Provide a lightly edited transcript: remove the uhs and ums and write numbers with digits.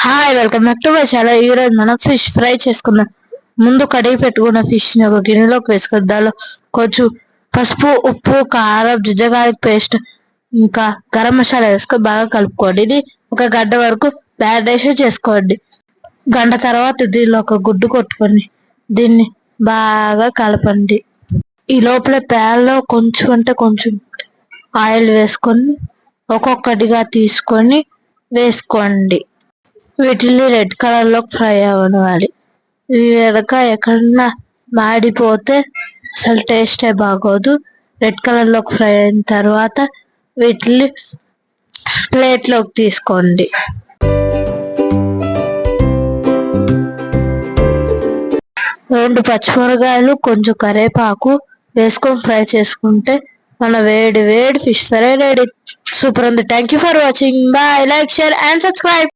Hi, welcome back to my channel. ఈరోజు మనం fish fry చేసుకుందాం. ముందు కడిగి పెట్టుకున్న ఫిష్ ని ఒక గిన్నెలోకి వేసుకొని దానిలో కొంచెం పసుపు, ఉప్పు, కారం, జింజర్ పేస్ట్ ఇంకా గరం మసాలా వేసుకొని బాగా కలుపుకోండి. ఇది ఒక గంట వరకు మ్యారినేషన్ చేసుకోండి. గంట తర్వాత దీనిలో ఒక గుడ్డు కొట్టుకొని దీన్ని బాగా కలపండి. ఈ లోపల ప్యాన్ లో కొంచెం ఆయిల్ వేసుకొని ఒక్కొక్కటిగా తీసుకొని వేసుకోండి. వీటిని రెడ్ కలర్ లో ఫ్రై అవ్వాలి. ఇవి వెనక ఎక్కడన్నా మాడిపోతే అసలు టేస్టే బాగోదు. రెడ్ కలర్ లోకి ఫ్రై అయిన తర్వాత వీటిని ప్లేట్ లోకి తీసుకోండి. రెండు పచ్చిమిరకాయలు, కొంచెం కరివేపాకు వేసుకొని ఫ్రై చేసుకుంటే మన వేడి వేడి ఫిష్ ఫ్రై రెడీ. సూపర్ ఉంది. Thank you for watching. Bye. Like, share and subscribe.